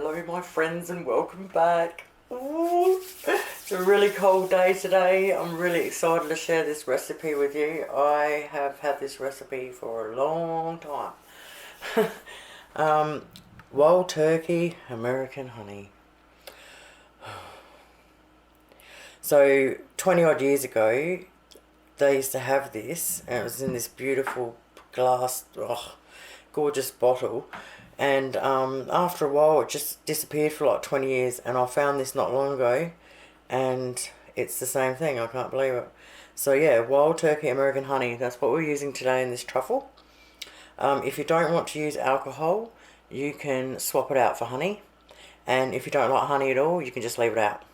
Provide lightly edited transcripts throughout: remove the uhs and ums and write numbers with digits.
Hello my friends and welcome back. Ooh, it's a really cold day today. I'm really excited to share this recipe with you. I have had this recipe for a long time. Wild turkey, American honey. So 20 odd years ago they used to have this, and it was in this beautiful glass, gorgeous bottle. And after a while it just disappeared for like 20 years, and I found this not long ago and it's the same thing. I can't believe it. So yeah, wild turkey American honey, that's what we're using today in this truffle. If you don't want to use alcohol, you can swap it out for honey, and if you don't like honey at all, you can just leave it out.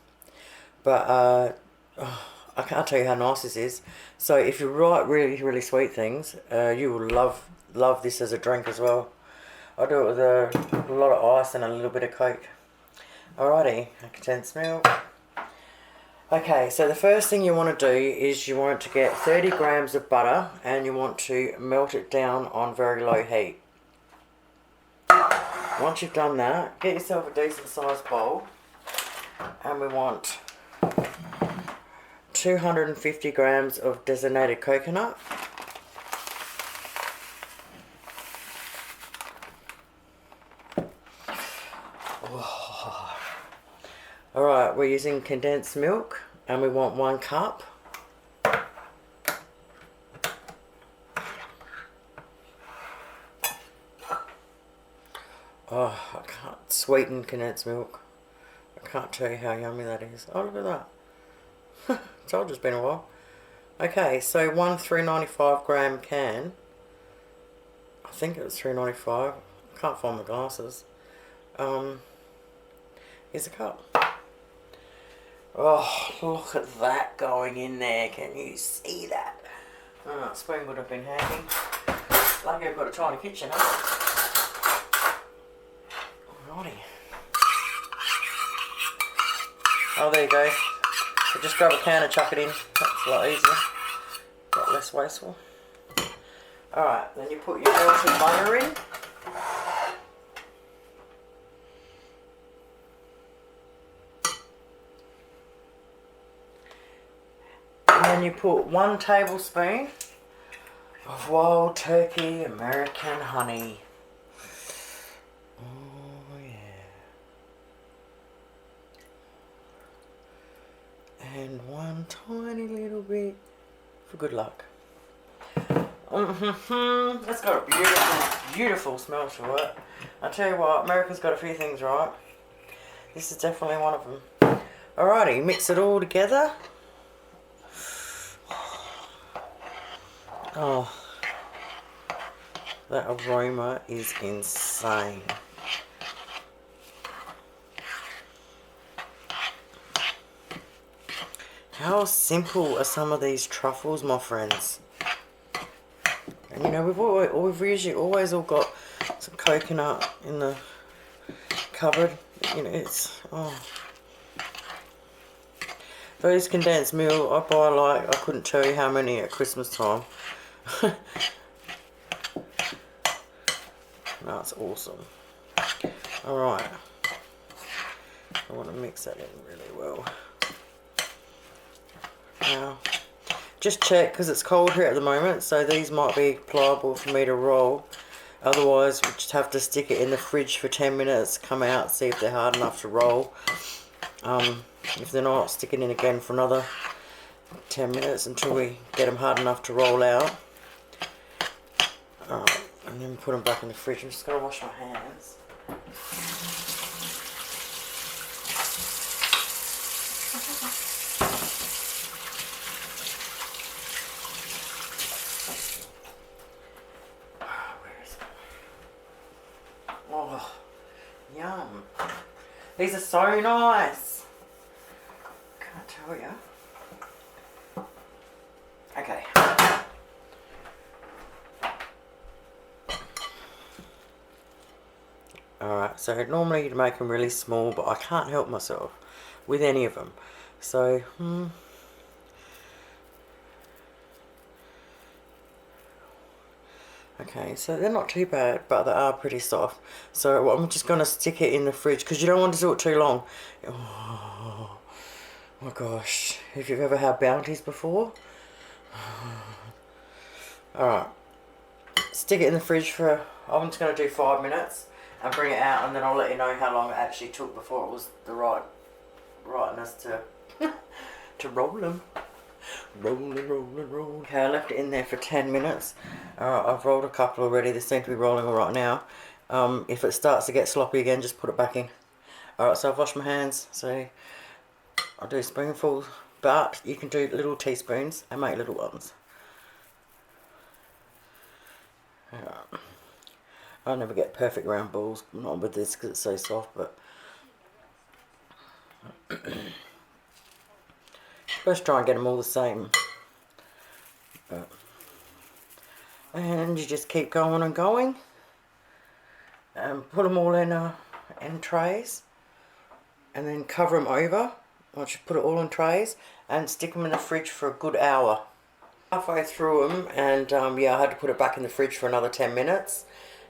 But I can't tell you how nice this is. So if you write really sweet things, you will love this as a drink as well. I do it with a lot of ice and a little bit of Coke. Alrighty, condensed milk. Okay, so the first thing you want to do is you want to get 30 grams of butter and you want to melt it down on very low heat. Once you've done that, get yourself a decent sized bowl, and we want 250 grams of designated coconut. Alright, we're using condensed milk and we want 1 cup. Oh, I can't sweeten condensed milk. I can't tell you how yummy that is. Oh, look at that. Told you it's been a while. Okay, so 1 395 gram can. I think it was 395. I can't find my glasses. Here's a cup. Oh, look at that going in there. Can you see that? Oh, spoon would have been handy. Lucky I've got a tiny kitchen, huh? Alrighty. Oh, there you go. So just grab a can and chuck it in. That's a lot easier. A lot less wasteful. Alright, then you put your melted butter in. And then you put 1 tablespoon of wild turkey American honey. Oh yeah. And 1 tiny little bit for good luck. It's got a beautiful smell to it. I tell you what, America's got a few things right. This is definitely one of them. Alrighty, mix it all together. Oh, that aroma is insane. How simple are some of these truffles, my friends? And you know, we've usually always all got some coconut in the cupboard. You know, it's those condensed milk I buy, like, I couldn't tell you how many at Christmas time. That's awesome. Alright, I want to mix that in really well. Now, just check, because it's cold here at the moment, so these might be pliable for me to roll. Otherwise, we just have to stick it in the fridge for 10 minutes, come out, see if they're hard enough to roll. If they're not, stick it in again for another 10 minutes until we get them hard enough to roll out. And then put them back in the fridge. I'm just going to wash my hands. Where is it? Oh, yum. These are so nice. Can't tell you. Okay. Alright, so normally you'd make them really small, but I can't help myself with any of them. So, Okay, so they're not too bad, but they are pretty soft. So I'm just going to stick it in the fridge because you don't want to do it too long. Oh my gosh, if you've ever had bounties before. Alright, stick it in the fridge for, I'm just going to do 5 minutes and bring it out, and then I'll let you know how long it actually took before it was the rightness to to roll them. Roll. Okay, I left it in there for 10 minutes. Alright, I've rolled a couple already. They seem to be rolling all right now. If it starts to get sloppy again, just put it back in. Alright, so I've washed my hands. So I'll do spoonfuls, but you can do little teaspoons and make little ones. Alright. I'll never get perfect round balls, not with this because it's so soft, but let's try and get them all the same. And you just keep going and going, and put them all in trays, and then cover them over once you put it all in trays, and stick them in the fridge for a good hour. Halfway through them, and yeah, I had to put it back in the fridge for another 10 minutes,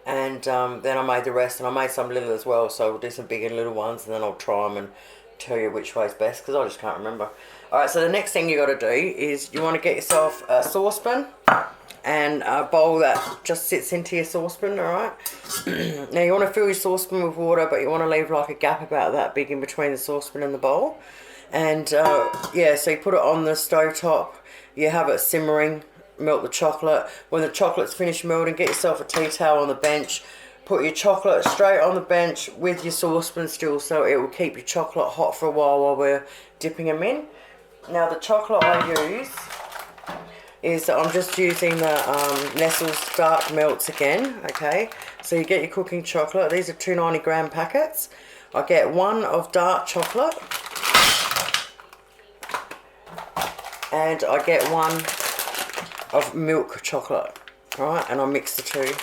and then I made the rest, and I made some little as well, so we'll do some big and little ones, and then I'll try them and tell you which way's best, because I just can't remember. Alright, so the next thing you got to do is you want to get yourself a saucepan and a bowl that just sits into your saucepan, alright? Now you want to fill your saucepan with water, but you want to leave like a gap about that big in between the saucepan and the bowl. And yeah, so you put it on the stove top, you have it simmering, melt the chocolate. When the chocolate's finished melting, get yourself a tea towel on the bench, put your chocolate straight on the bench with your saucepan still, so it will keep your chocolate hot for a while we're dipping them in. Now the chocolate I use is I'm just using the Nestle's Dark Melts again, okay? So you get your cooking chocolate. These are 290-gram packets. I get one of dark chocolate, and I get one of milk chocolate, alright? And I mix the two.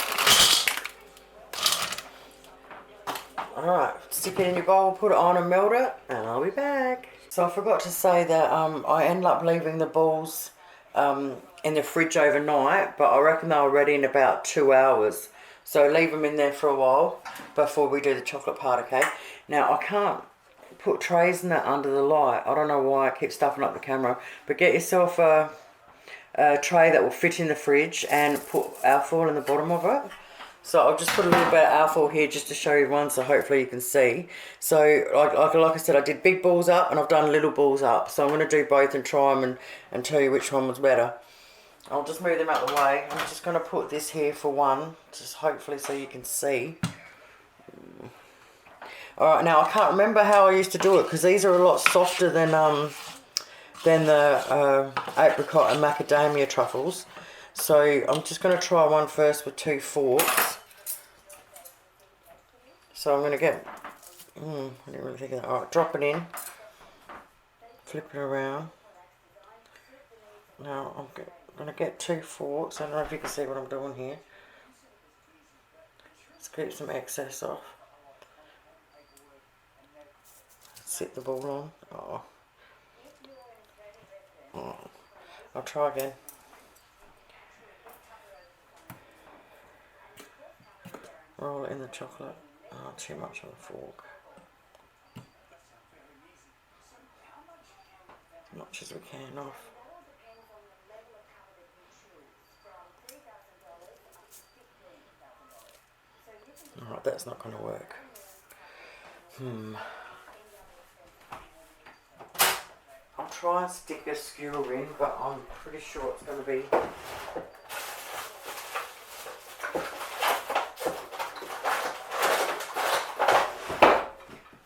Alright, stick it in your bowl, put it on and melt it, and I'll be back. So I forgot to say that I ended up leaving the balls in the fridge overnight, but I reckon they were ready in about 2 hours. So leave them in there for a while before we do the chocolate part, okay? Now I can't put trays in that under the light. I don't know why I keep stuffing up the camera, but get yourself a tray that will fit in the fridge and put alfoil in the bottom of it. So I'll just put a little bit of alfoil here just to show you one, so hopefully you can see. So like I said, I did big balls up and I've done little balls up. So I'm going to do both and try them and tell you which one was better. I'll just move them out of the way. I'm just going to put this here for one, just hopefully so you can see. Alright, now I can't remember how I used to do it because these are a lot softer than the apricot and macadamia truffles. So I'm just going to try one first with 2 forks. So I'm going to get, I didn't really think of that. Alright, drop it in, flip it around. Now I'm going to get 2 forks. I don't know if you can see what I'm doing here. Let's keep some excess off. Sit the ball on. Oh. I'll try again. Roll it in the chocolate. Oh, too much on the fork. As much as we can off. Alright, that's not going to work. I'll try and stick a skewer in, but I'm pretty sure it's going to be...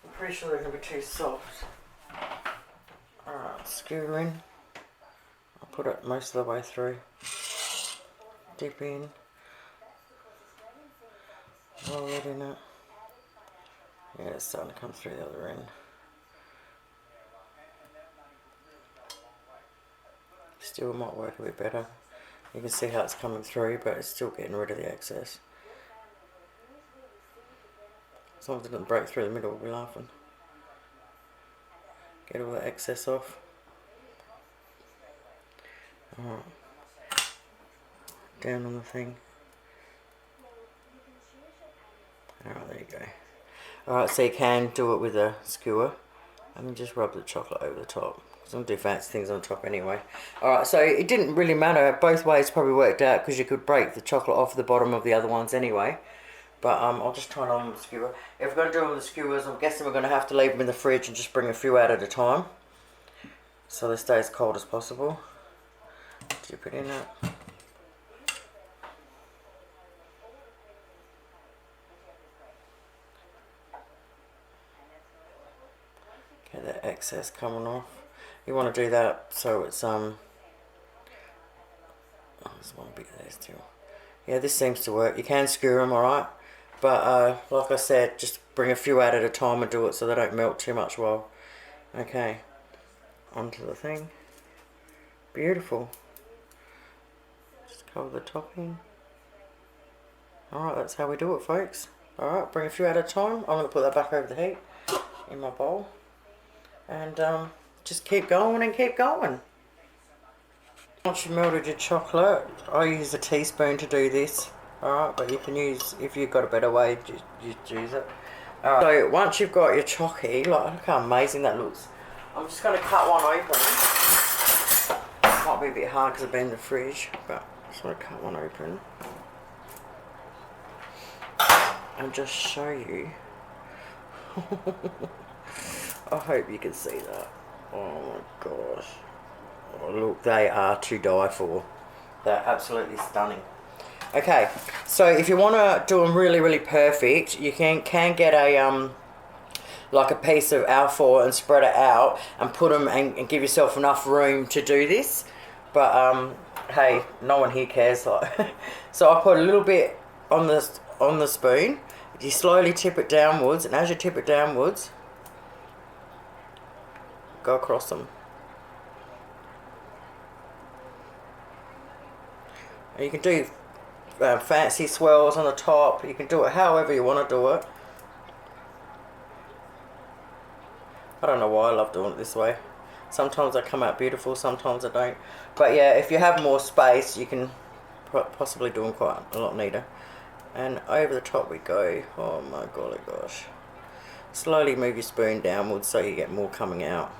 I'm pretty sure they're going to be too soft. Alright, skewer in. I'll put it most of the way through. Dip in. Roll it in it. Yeah, it's starting to come through the other end. Still might work a bit better. You can see how it's coming through, but it's still getting rid of the excess. As long as it doesn't break through the middle, we'll be laughing. Get all the excess off. Alright. Down on the thing. Alright, there you go. Alright, so you can do it with a skewer. And just rub the chocolate over the top. Because I'm going to do fancy things on top anyway. Alright, so it didn't really matter. Both ways probably worked out because you could break the chocolate off the bottom of the other ones anyway. But I'll just try it on with the skewer. If we're going to do it with the skewers, I'm guessing we're going to have to leave them in the fridge and just bring a few out at a time. So they stay as cold as possible. Dip it in it. Get that excess coming off. You want to do that so it's oh, there's one bit there still. Yeah, this seems to work. You can skewer them, alright. But like I said, just bring a few out at a time and do it so they don't melt too much while. Okay. Onto the thing. Beautiful. Just cover the topping. Alright, that's how we do it, folks. Alright, bring a few at a time. I'm going to put that back over the heat in my bowl. And just keep going and keep going. Once you've melted your chocolate, I use a teaspoon to do this. Alright, but you can use, if you've got a better way, just use it. Alright, so once you've got your chocky, like, look how amazing that looks. I'm just going to cut one open. Might be a bit hard because I've been in the fridge, but I just want to cut one open. And just show you. I hope you can see that. Oh my gosh. Oh, look, they are to die for. They're absolutely stunning. Okay, so if you want to do them really, really perfect, you can get a like a piece of alfoil and spread it out and put them and give yourself enough room to do this. But hey, no one here cares. Like, so I put a little bit on the spoon. You slowly tip it downwards, and as you tip it downwards, go across them. And you can do fancy swirls on the top. You can do it however you want to do it. I don't know why I love doing it this way. Sometimes they come out beautiful, sometimes I don't. But yeah, if you have more space, you can possibly do them quite a lot neater. And over the top we go. Oh my golly gosh. Slowly move your spoon downwards so you get more coming out.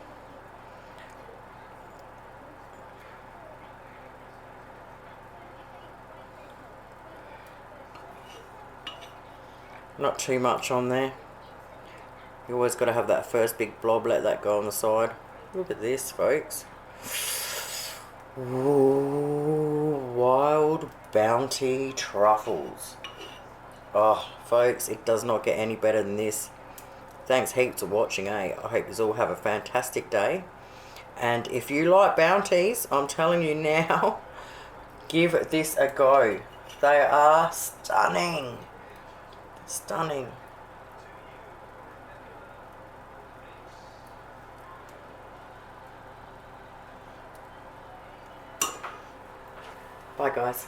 Not too much on there. You always got to have that first big blob, let that go on the side. Look at this, folks. Ooh, wild bounty truffles. Oh, folks, it does not get any better than this. Thanks heaps for watching, eh? I hope you all have a fantastic day. And if you like bounties, I'm telling you now, give this a go. They are stunning. Stunning. Bye, guys.